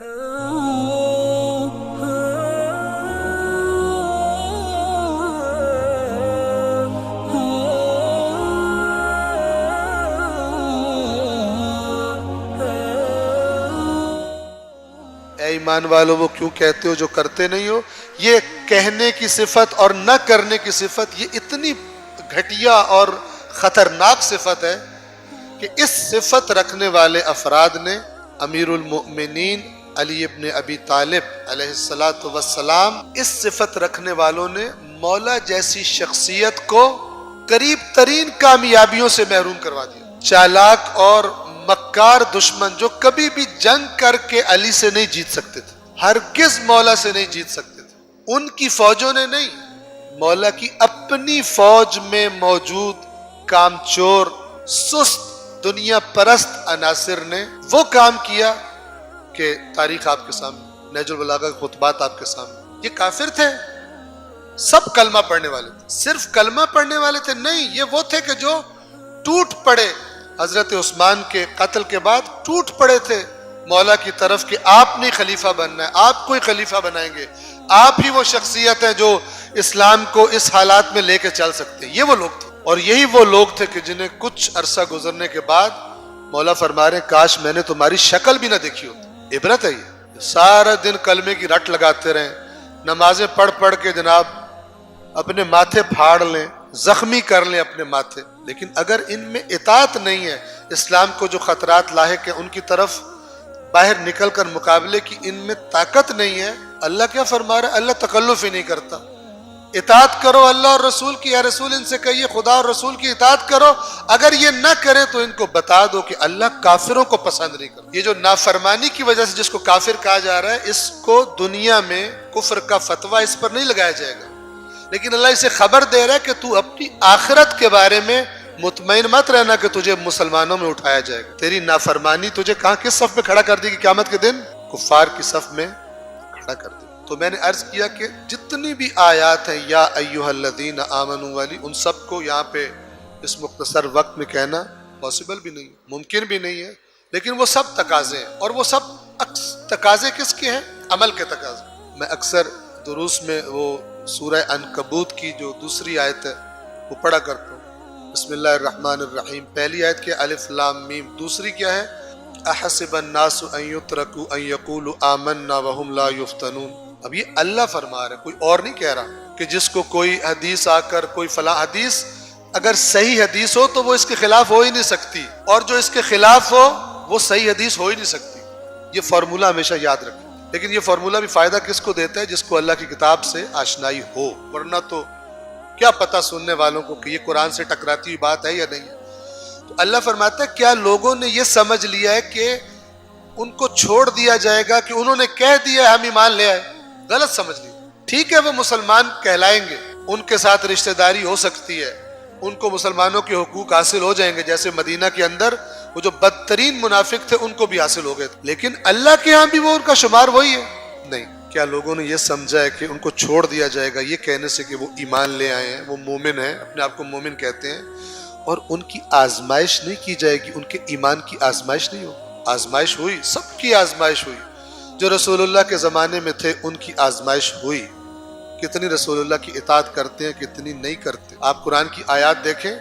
اے ایمان والو وہ کیوں کہتے ہو جو کرتے نہیں ہو. یہ کہنے کی صفت اور نہ کرنے کی صفت یہ اتنی گھٹیا اور خطرناک صفت ہے کہ اس صفت رکھنے والے افراد نے امیر المؤمنین علی ابن ابی طالب علیہ الصلاۃ والسلام، اس صفت رکھنے والوں نے مولا جیسی شخصیت کو قریب ترین کامیابیوں سے محروم کروا دیا. چالاک اور مکار دشمن جو کبھی بھی جنگ کر کے علی سے نہیں جیت سکتے تھے، ہرگز مولا سے نہیں جیت سکتے تھے، ان کی فوجوں نے نہیں، مولا کی اپنی فوج میں موجود کامچور سست دنیا پرست عناصر نے وہ کام کیا کہ تاریخ آپ کے سامنے، نہج البلاغہ کے خطبات آپ کے سامنے. یہ کافر تھے، سب کلمہ پڑھنے والے تھے. صرف کلمہ پڑھنے والے تھے نہیں، یہ وہ تھے کہ جو ٹوٹ پڑے حضرت عثمان کے قتل کے بعد، ٹوٹ پڑے تھے مولا کی طرف کہ آپ نہیں خلیفہ بننا ہے، آپ کو ہی خلیفہ بنائیں گے، آپ ہی وہ شخصیت ہیں جو اسلام کو اس حالات میں لے کے چل سکتے ہیں. یہ وہ لوگ تھے، اور یہی وہ لوگ تھے کہ جنہیں کچھ عرصہ گزرنے کے بعد مولا فرما رہے ہیں کاش میں نے تمہاری شکل بھی نہ دیکھی ہوتی. عبرت ہے یہ. سارا دن کلمے کی رٹ لگاتے رہیں، نمازیں پڑھ پڑھ کے جناب اپنے ماتھے پھاڑ لیں، زخمی کر لیں اپنے ماتھے، لیکن اگر ان میں اطاعت نہیں ہے، اسلام کو جو خطرات لاحق ہیں ان کی طرف باہر نکل کر مقابلے کی ان میں طاقت نہیں ہے. اللہ کیا فرما رہا ہے؟ اللہ تکلف ہی نہیں کرتا. اطاعت کرو اللہ اور رسول کی، یا رسول ان سے کہیے خدا اور رسول کی اطاعت کرو. اگر یہ نہ کرے تو ان کو بتا دو کہ اللہ کافروں کو پسند نہیں کرتا. یہ جو نافرمانی کی وجہ سے جس کو کافر کہا جا رہا ہے، اس کو دنیا میں کفر کا فتویٰ اس پر نہیں لگایا جائے گا، لیکن اللہ اسے خبر دے رہا ہے کہ تو اپنی آخرت کے بارے میں مطمئن مت رہنا کہ تجھے مسلمانوں میں اٹھایا جائے گا. تیری نافرمانی تجھے کہاں کس صف میں کھڑا کر دے گی؟ قیامت کے دن کفار کی صف میں کھڑا کر دے. تو میں نے عرض کیا کہ جتنی بھی آیات ہیں یا ایھا الذین آمنوا والی، ان سب کو یہاں پہ اس مختصر وقت میں کہنا پاسبل بھی نہیں، ممکن بھی نہیں ہے، لیکن وہ سب تقاضے ہیں، اور وہ سب تقاضے کس کے ہیں؟ عمل کے تقاضے. میں اکثر دروس میں وہ سورہ عنکبوت کی جو دوسری آیت ہے وہ پڑھا کرتا ہوں. بسم اللہ الرحمن الرحیم. پہلی آیت کیا؟ الف لام میم. دوسری کیا ہے؟ احسب الناس ان یترکوا ان یقولوا آمنا وهم لا یفتنون. اب یہ اللہ فرما رہا ہے، کوئی اور نہیں کہہ رہا کہ جس کو کوئی حدیث آ کر کوئی فلاں حدیث اگر صحیح حدیث ہو تو وہ اس کے خلاف ہو ہی نہیں سکتی، اور جو اس کے خلاف ہو وہ صحیح حدیث ہو ہی نہیں سکتی. یہ فارمولہ ہمیشہ یاد رکھیں. لیکن یہ فارمولہ بھی فائدہ کس کو دیتا ہے؟ جس کو اللہ کی کتاب سے آشنائی ہو، ورنہ تو کیا پتہ سننے والوں کو کہ یہ قرآن سے ٹکراتی ہوئی بات ہے یا نہیں ہے. تو اللہ فرماتا ہے کیا لوگوں نے یہ سمجھ لیا ہے کہ ان کو چھوڑ دیا جائے گا کہ انہوں نے کہہ دیا ہم ایمان لے آئے؟ غلط سمجھ لیا. ٹھیک ہے وہ مسلمان کہلائیں گے، ان کے ساتھ رشتہ داری ہو سکتی ہے، ان کو مسلمانوں کے حقوق حاصل ہو جائیں گے، جیسے مدینہ کے اندر وہ جو بدترین منافق تھے ان کو بھی حاصل ہو گئے تھے، لیکن اللہ کے ہاں بھی وہ ان کا شمار وہی ہے. نہیں، کیا لوگوں نے یہ سمجھا ہے کہ ان کو چھوڑ دیا جائے گا یہ کہنے سے کہ وہ ایمان لے آئے ہیں، وہ مومن ہیں، اپنے آپ کو مومن کہتے ہیں، اور ان کی آزمائش نہیں کی جائے گی، ان کے ایمان کی آزمائش نہیں ہو. آزمائش ہوئی، سب کی آزمائش ہوئی. جو رسول اللہ کے زمانے میں تھے ان کی آزمائش ہوئی. کتنی رسول اللہ کی اطاعت کرتے ہیں، کتنی نہیں کرتے. آپ قرآن کی آیات دیکھیں،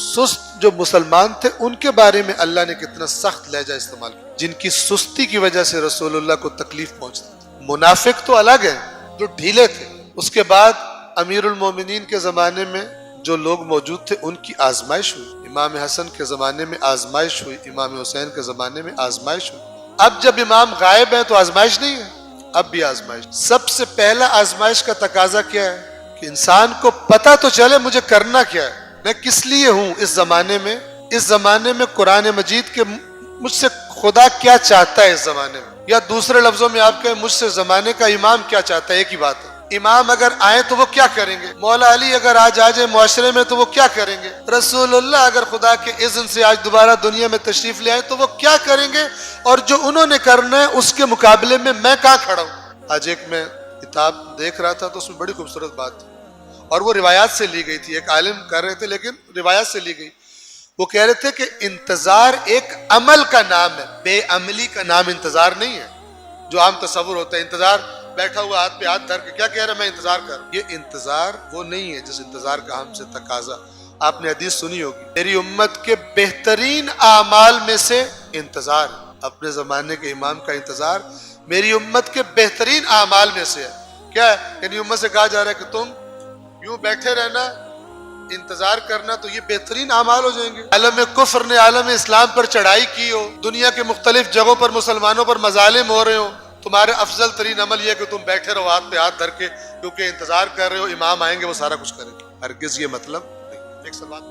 سست جو مسلمان تھے ان کے بارے میں اللہ نے کتنا سخت لہجہ استعمال کیا، جن کی سستی کی وجہ سے رسول اللہ کو تکلیف پہنچتی تھی. منافق تو الگ ہیں جو ڈھیلے تھے. اس کے بعد امیر المومنین کے زمانے میں جو لوگ موجود تھے ان کی آزمائش ہوئی. امام حسن کے زمانے میں آزمائش ہوئی، امام حسین کے زمانے میں آزمائش ہوئی. اب جب امام غائب ہے تو آزمائش نہیں ہے، اب بھی آزمائش. سب سے پہلا آزمائش کا تقاضا کیا ہے؟ کہ انسان کو پتہ تو چلے مجھے کرنا کیا ہے، میں کس لیے ہوں اس زمانے میں. اس زمانے میں قرآن مجید کے مجھ سے خدا کیا چاہتا ہے اس زمانے میں، یا دوسرے لفظوں میں آپ کہیں مجھ سے زمانے کا امام کیا چاہتا ہے. ایک ہی بات ہے. امام اگر آئے تو وہ کیا کریں گے؟ مولا علی اگر آج آ جائے معاشرے میں تو وہ کیا کریں گے؟ رسول اللہ اگر خدا کے اذن سے آج دوبارہ دنیا میں تشریف لے آئے تو وہ کیا کریں گے؟ اور جو انہوں نے کرنا ہے اس کے مقابلے میں میں کہاں کھڑا ہوں؟ آج ایک میں کتاب دیکھ رہا تھا تو اس میں بڑی خوبصورت بات تھی، اور وہ روایات سے لی گئی تھی. ایک عالم کر رہے تھے لیکن روایات سے لی گئی. وہ کہہ رہے تھے کہ انتظار ایک عمل کا نام ہے، بے عملی کا نام انتظار نہیں ہے. جو عام تصور ہوتا ہے انتظار، بیٹھا ہوا ہاتھ پہ ہاتھ دھر کے کیا کہہ رہا ہے میں انتظار کر رہا ہوں. یہ انتظار وہ نہیں ہے جس انتظار کا ہم سے تقاضا. آپ نے حدیث سنی ہوگی، میری امت کے بہترین اعمال میں سے انتظار. اپنے زمانے کے امام کا انتظار میری امت کے بہترین اعمال میں سے ہے. کیا ہے؟ یعنی امت سے کہا جا رہا ہے کہ تم یوں بیٹھے رہنا، انتظار کرنا، تو یہ بہترین اعمال ہو جائیں گے. عالم کفر نے عالم اسلام پر چڑھائی کی ہو، دنیا کے مختلف جگہوں پر مسلمانوں پر مظالم ہو رہے ہو، تمہارے افضل ترین عمل یہ کہ تم بیٹھے رہو ہاتھ پہ ہاتھ دھر کے، کیونکہ انتظار کر رہے ہو امام آئیں گے وہ سارا کچھ کریں گے. ہرگز یہ مطلب نہیں. ایک سوال